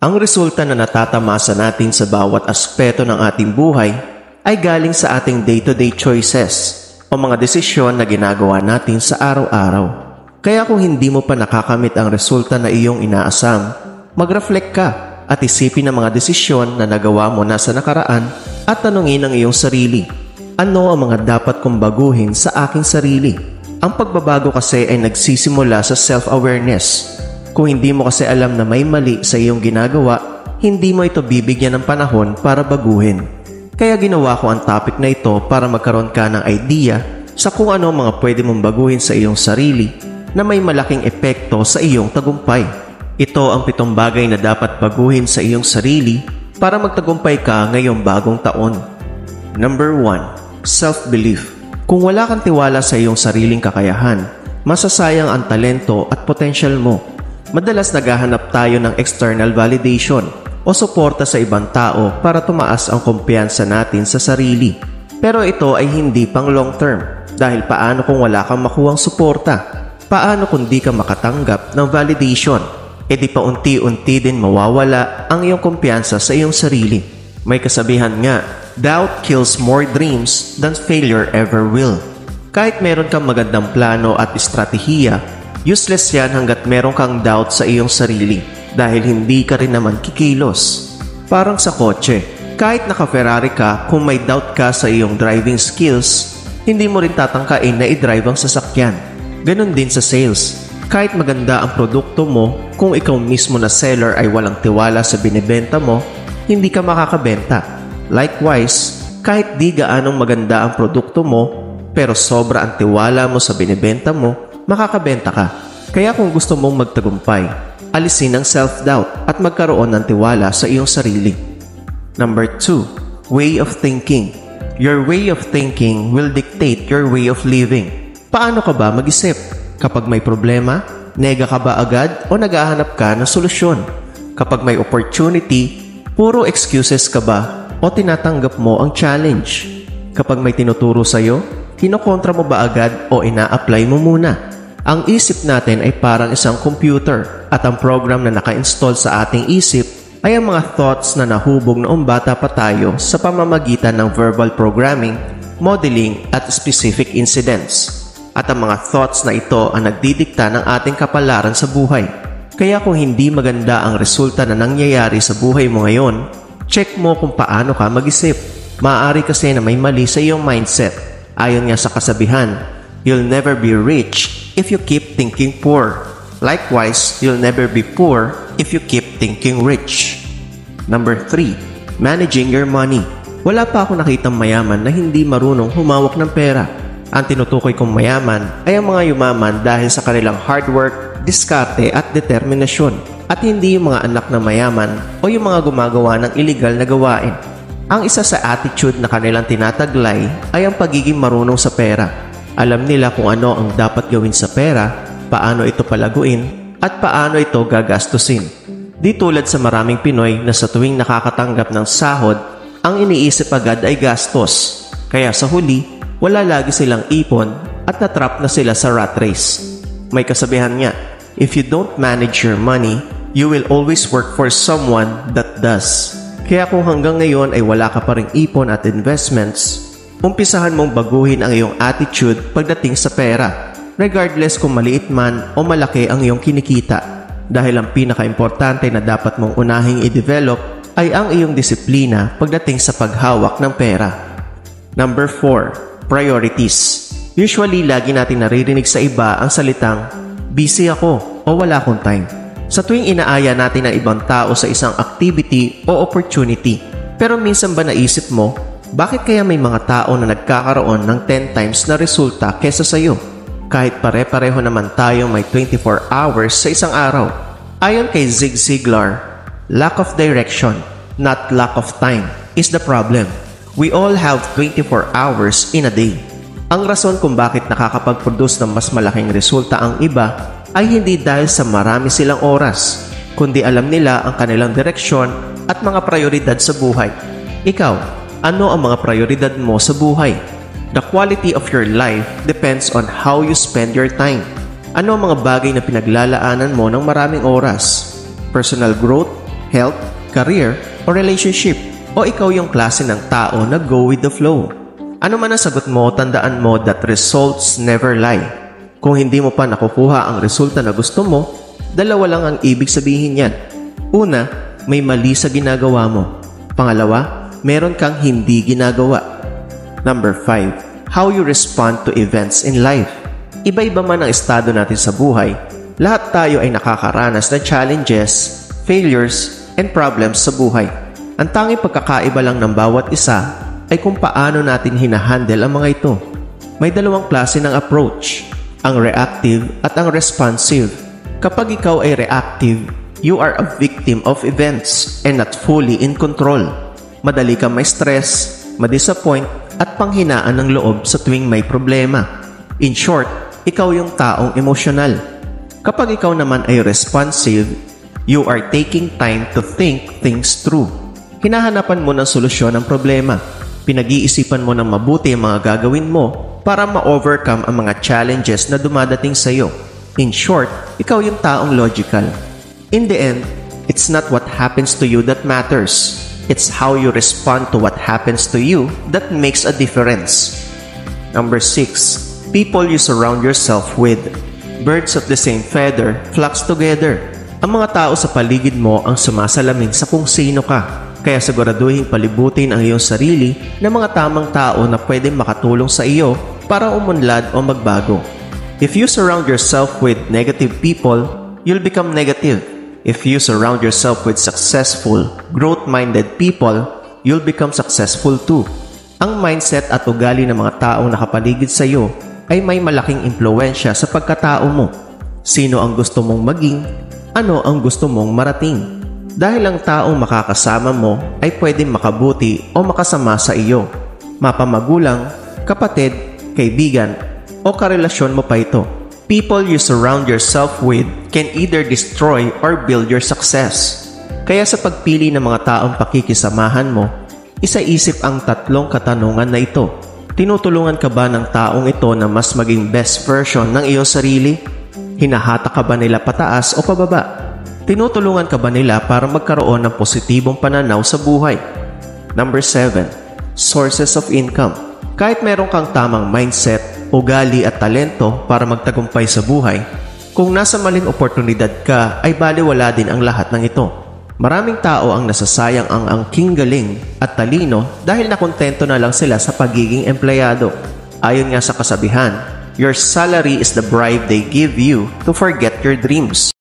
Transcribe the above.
Ang resulta na natatamasa natin sa bawat aspeto ng ating buhay ay galing sa ating day-to-day choices o mga desisyon na ginagawa natin sa araw-araw. Kaya kung hindi mo pa nakakamit ang resulta na iyong inaasam, mag-reflect ka at isipin ang mga desisyon na nagawa mo na sa nakaraan at tanungin ang iyong sarili, ano ang mga dapat kong baguhin sa aking sarili? Ang pagbabago kasi ay nagsisimula sa self-awareness. Kung hindi mo kasi alam na may mali sa iyong ginagawa, hindi mo ito bibigyan ng panahon para baguhin. Kaya ginawa ko ang topic na ito para magkaroon ka ng idea sa kung ano ang mga pwede mong baguhin sa iyong sarili na may malaking epekto sa iyong tagumpay. Ito ang 7 bagay na dapat baguhin sa iyong sarili para magtagumpay ka ngayong bagong taon. Number 1. Self-belief. Kung wala kang tiwala sa iyong sariling kakayahan, masasayang ang talento at potential mo. Madalas naghahanap tayo ng external validation o suporta sa ibang tao para tumaas ang kumpiyansa natin sa sarili. Pero ito ay hindi pang long term dahil paano kung wala kang makuhang suporta? Paano kung di ka makatanggap ng validation? E di pa unti-unti din mawawala ang iyong kumpiyansa sa iyong sarili. May kasabihan nga, doubt kills more dreams than failure ever will. Kahit meron kang magandang plano at estratehiya, useless yan hanggat meron kang doubt sa iyong sarili dahil hindi ka rin naman kikilos. Parang sa kotse, kahit naka-Ferrari ka, kung may doubt ka sa iyong driving skills, hindi mo rin tatangkain na i-drive ang sasakyan. Ganon din sa sales. Kahit maganda ang produkto mo, kung ikaw mismo na seller ay walang tiwala sa binibenta mo, hindi ka makakabenta. Likewise, kahit di gaanong maganda ang produkto mo, pero sobra ang tiwala mo sa binibenta mo, makakabenta ka. Kaya kung gusto mong magtagumpay, alisin ang self-doubt at magkaroon ng tiwala sa iyong sarili. Number 2. Way of thinking. Your way of thinking will dictate your way of living. Paano ka ba mag-isip? Kapag may problema, nega ka ba agad o naghahanap ka ng solusyon? Kapag may opportunity, puro excuses ka ba o tinatanggap mo ang challenge? Kapag may tinuturo sa'yo, kinokontra mo ba agad o ina-apply mo muna? Ang isip natin ay parang isang computer at ang program na naka-install sa ating isip ay ang mga thoughts na nahubog noong bata pa tayo sa pamamagitan ng verbal programming, modeling at specific incidents. At ang mga thoughts na ito ang nagdidikta ng ating kapalaran sa buhay. Kaya kung hindi maganda ang resulta na nangyayari sa buhay mo ngayon, check mo kung paano ka mag-isip. Maaari kasi na may mali sa iyong mindset. Ayon nga sa kasabihan, you'll never be rich if you keep thinking poor. Likewise, you'll never be poor if you keep thinking rich. Number 3. Managing your money. Wala pa ako nakitang mayaman na hindi marunong humawak ng pera. Ang tinutukoy kong mayaman ay ang mga yumaman dahil sa kanilang hard work, diskarte at determinasyon at hindi yung mga anak na mayaman o yung mga gumagawa ng illegal na gawain. Ang isa sa attitude na kanilang tinataglay ay ang pagiging marunong sa pera. Alam nila kung ano ang dapat gawin sa pera, paano ito palaguin at paano ito gagastusin. Di tulad sa maraming Pinoy na sa tuwing nakakatanggap ng sahod, ang iniisip agad ay gastos. Kaya sa huli, wala lagi silang ipon at natrap na sila sa rat race. May kasabihan nga, if you don't manage your money, you will always work for someone that does. Kaya kung hanggang ngayon ay wala ka pa ring ipon at investments, umpisahan mong baguhin ang iyong attitude pagdating sa pera, regardless kung maliit man o malaki ang iyong kinikita. Dahil ang pinaka-importante na dapat mong unahing i-develop ay ang iyong disiplina pagdating sa paghawak ng pera. Number 4. Priorities. Usually, lagi natin naririnig sa iba ang salitang, busy ako o wala akong time. Sa tuwing inaaya natin ang ibang tao sa isang activity o opportunity. Pero minsan ba naisip mo, bakit kaya may mga tao na nagkakaroon ng 10 times na resulta kesa sa iyo? Kahit pare-pareho naman tayo may 24 hours sa isang araw. Ayon kay Zig Ziglar, lack of direction, not lack of time, is the problem. We all have 24 hours in a day. Ang rason kung bakit nakakapag-produce ng mas malaking resulta ang iba ay hindi dahil sa marami silang oras, kundi alam nila ang kanilang direksyon at mga prioridad sa buhay. Ikaw, ano ang mga prioridad mo sa buhay? The quality of your life depends on how you spend your time. Ano ang mga bagay na pinaglalaanan mo ng maraming oras? Personal growth, Health, career, o relationship? O ikaw yung klase ng tao na go with the flow? Ano man ang sagot mo, tandaan mo that results never lie. Kung hindi mo pa nakukuha ang resulta na gusto mo, dalawa lang ang ibig sabihin yan. Una, may mali sa ginagawa mo. Pangalawa, meron kang hindi ginagawa. Number 5, how you respond to events in life. Iba-iba man ang estado natin sa buhay, lahat tayo ay nakakaranas ng challenges, failures, and problems sa buhay. Ang tanging pagkakaiba lang ng bawat isa ay kung paano natin hinahandle ang mga ito. May dalawang klase ng approach, ang reactive at ang responsive. Kapag ikaw ay reactive, you are a victim of events and not fully in control. Madali kang may stress, ma-disappoint at panghinaan ng loob sa tuwing may problema. In short, ikaw yung taong emosyonal. Kapag ikaw naman ay responsive, you are taking time to think things through. Hinahanapan mo ng solusyon ng problema. Pinag-iisipan mo ng mabuti ang mga gagawin mo para ma-overcome ang mga challenges na dumadating sa iyo. In short, ikaw yung taong logical. In the end, it's not what happens to you that matters. It's how you respond to what happens to you that makes a difference. Number 6, people you surround yourself with. Birds of the same feather flocks together. Ang mga tao sa paligid mo ang sumasalamin sa kung sino ka. Kaya siguraduhin palibutin ang iyong sarili ng mga tamang tao na pwedeng makatulong sa iyo para umunlad o magbago. If you surround yourself with negative people, you'll become negative. If you surround yourself with successful, growth-minded people, you'll become successful too. Ang mindset at ugali ng mga taong nakapaligid sa iyo ay may malaking impluwensya sa pagkatao mo. Sino ang gusto mong maging? Ano ang gusto mong marating? Dahil ang taong makakasama mo ay pwedeng makabuti o makasama sa iyo. Mapamagulang, kapatid, kaibigan, o karelasyon mo pa ito. People you surround yourself with can either destroy or build your success. Kaya sa pagpili ng mga taong pakikisamahan mo, isa-isip ang tatlong katanungan na ito. Tinutulungan ka ba ng taong ito na mas maging best version ng iyong sarili? Hinahata ka ba nila pataas o pababa? Tinutulungan ka ba nila para magkaroon ng positibong pananaw sa buhay? Number 7, sources of income. Kahit meron kang tamang mindset, ugali at talento para magtagumpay sa buhay, kung nasa maling oportunidad ka ay baliwala din ang lahat ng ito. Maraming tao ang nasasayang ang angking galing at talino dahil nakontento na lang sila sa pagiging empleyado. Ayon nga sa kasabihan, your salary is the bribe they give you to forget your dreams.